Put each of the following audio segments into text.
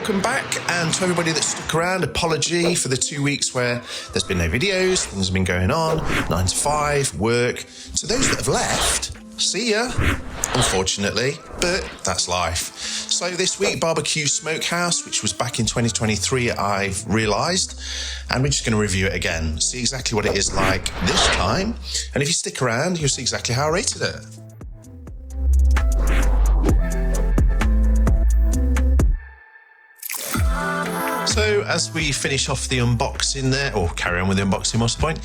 welcome back, and to everybody that stuck around, apology for the 2 weeks where there's been no videos, things have been going on, 9 to 5, work. To those that have left, see ya, unfortunately, but that's life. So this week, BBQ Smokehouse, which was back in 2023, I've realised, and we're just going to review it again, see exactly what it is like this time, and if you stick around, you'll see exactly how I rated it. So as we finish off the unboxing there, or carry on with the unboxing, what's the point?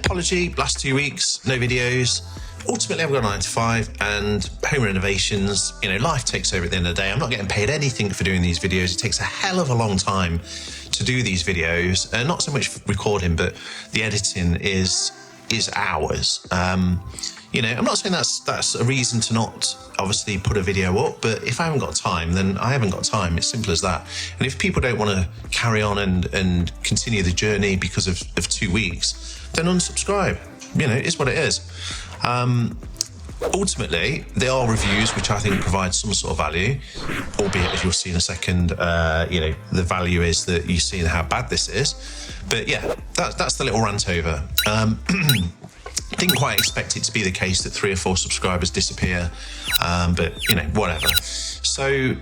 Apology, last 2 weeks, no videos. Ultimately, I've got 9 to 5 and home renovations. You know, life takes over at the end of the day. I'm not getting paid anything for doing these videos. It takes a hell of a long time to do these videos. Not so much recording, but the editing is hours. You know, I'm not saying that's a reason to not obviously put a video up, but if I haven't got time, then I haven't got time. It's simple as that. And if people don't want to carry on and continue the journey because of 2 weeks, then unsubscribe. You know, it is what it is. Ultimately, there are reviews which I think provide some sort of value, albeit, as you'll see in a second, you know, the value is that you see how bad this is. But yeah, that's the little rant over. Didn't quite expect it to be the case that 3 or 4 subscribers disappear, but you know, whatever. So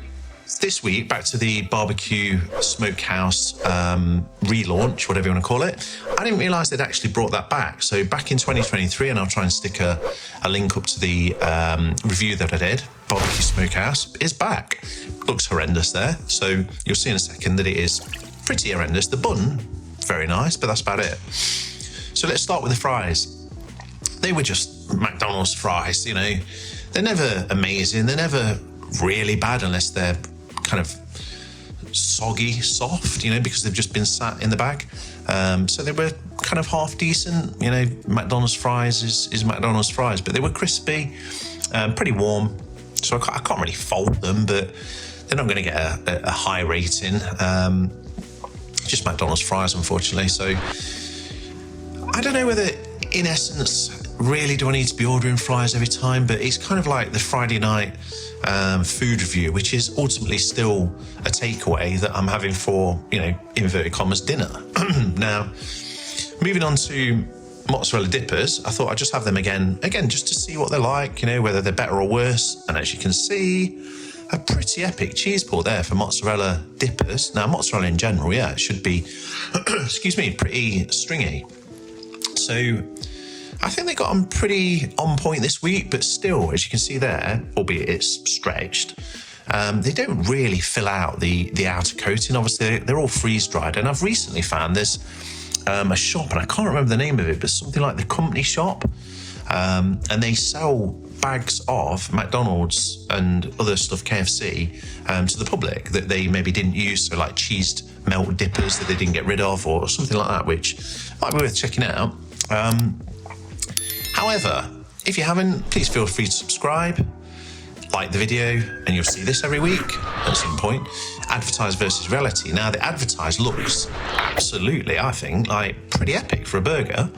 this week, back to the BBQ Smokehouse relaunch, whatever you want to call it. I didn't realise they'd actually brought that back. So back in 2023, and I'll try and stick a link up to the review that I did, BBQ Smokehouse is back. Looks horrendous there. So you'll see in a second that it is pretty horrendous. The bun, very nice, but that's about it. So let's start with the fries. They were just McDonald's fries, you know. They're never amazing. They're never really bad unless they're kind of soggy, soft, you know, because they've just been sat in the bag. So they were kind of half decent. You know, McDonald's fries is McDonald's fries, but they were crispy, pretty warm. So I can't really fault them, but they're not going to get a high rating. Just McDonald's fries, unfortunately. So I don't know whether, in essence, really do I need to be ordering fries every time, but it's kind of like the Friday night food review, which is ultimately still a takeaway that I'm having for, you know, inverted commas, dinner. Now, moving on to mozzarella dippers, I thought I'd just have them again, just to see what they're like, you know, whether they're better or worse. And as you can see, a pretty epic cheese pull there for mozzarella dippers. Now, mozzarella in general, yeah, it should be, excuse me, pretty stringy. So I think they got them pretty on point this week, but still, as you can see there, albeit it's stretched, they don't really fill out the outer coating. Obviously, they're all freeze-dried, and I've recently found there's a shop, and I can't remember the name of it, but something like the Company Shop, and they sell bags of McDonald's and other stuff, KFC, to the public that they maybe didn't use, so like cheesed melt dippers that they didn't get rid of, or something like that, which might be worth checking out. However, if you haven't, please feel free to subscribe, like the video, and you'll see this every week at some point. Advertised versus reality. Now, the advertised looks absolutely, I think, like pretty epic for a burger,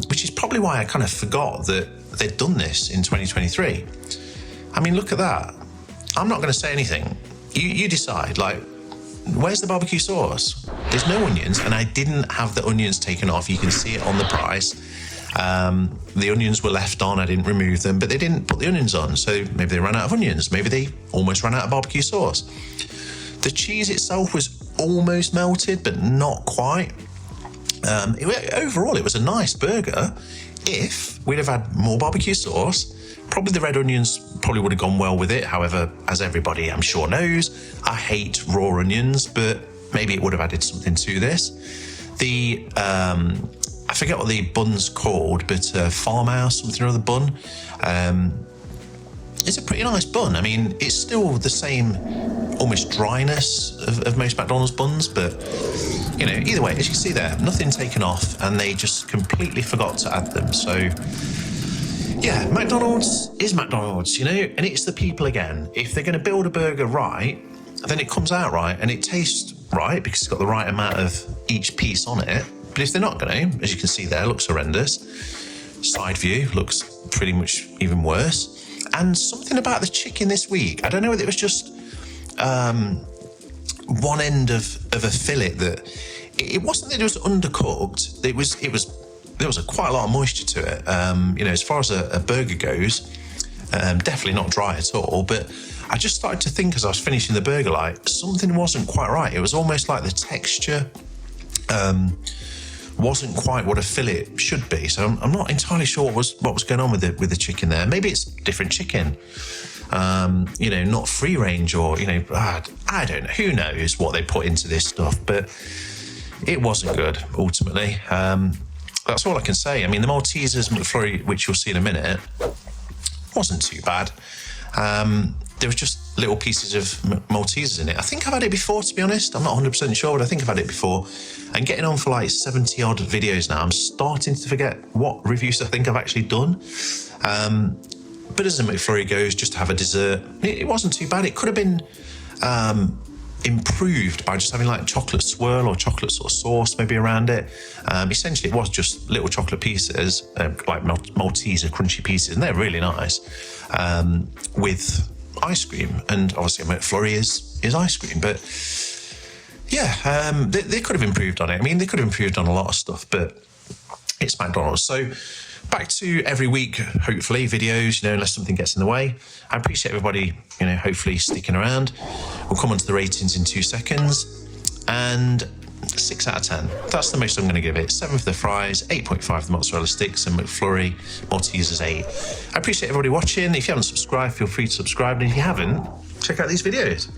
which is probably why I kind of forgot that they'd done this in 2023. I mean, look at that. I'm not going to say anything. You decide, like, where's the barbecue sauce? There's no onions, and I didn't have the onions taken off. You can see it on the price. The onions were left on, I didn't remove them, but they didn't put the onions on, so maybe they ran out of onions, maybe they almost ran out of barbecue sauce. The cheese itself was almost melted, but not quite. Overall, it was a nice burger. If we'd have had more barbecue sauce, probably the red onions probably would have gone well with it. However, as everybody I'm sure knows, I hate raw onions, but maybe it would have added something to this. The I forget what the bun's called, but farmhouse, something or other bun. It's a pretty nice bun. I mean, it's still the same almost dryness of most McDonald's buns, but, you know, either way, as you can see there, nothing taken off, and they just completely forgot to add them. So, yeah, McDonald's is McDonald's, you know, and it's the people again. If they're going to build a burger right, then it comes out right, and it tastes right because it's got the right amount of each piece on it. But if they're not going to, as you can see there, looks horrendous. Side view looks pretty much even worse. And something about the chicken this week, I don't know whether it was just one end of a fillet that it wasn't that it was undercooked. There was quite a lot of moisture to it. You know, as far as a burger goes, definitely not dry at all. But I just started to think as I was finishing the burger, like something wasn't quite right. It was almost like the texture wasn't quite what a fillet should be. So I'm not entirely sure what was going on with the chicken there. Maybe it's different chicken. You know, not free range, or, you know, I don't know. Who knows what they put into this stuff, but it wasn't good ultimately. That's all I can say. I mean, the Maltesers McFlurry, which you'll see in a minute, wasn't too bad. There was just little pieces of Maltesers in it. I think I've had it before, to be honest. I'm not 100% sure, but I think I've had it before. And getting on for like 70 odd videos now, I'm starting to forget what reviews I think I've actually done. But as a McFlurry goes, just to have a dessert, it wasn't too bad. It could have been improved by just having like chocolate swirl or chocolate sort of sauce maybe around it. Essentially, it was just little chocolate pieces, like Malteser crunchy pieces, and they're really nice, with ice cream. And obviously, a McFlurry is ice cream, but yeah, they could have improved on it. I mean, they could have improved on a lot of stuff, but it's McDonald's. So back to every week, hopefully, videos, you know, unless something gets in the way. I appreciate everybody, you know, hopefully sticking around. We'll come on to the ratings in 2 seconds. And 6 out of 10. That's the most I'm going to give it. 7 for the fries, 8.5 for the mozzarella sticks, and McFlurry, Maltesers 8. I appreciate everybody watching. If you haven't subscribed, feel free to subscribe. And if you haven't, check out these videos.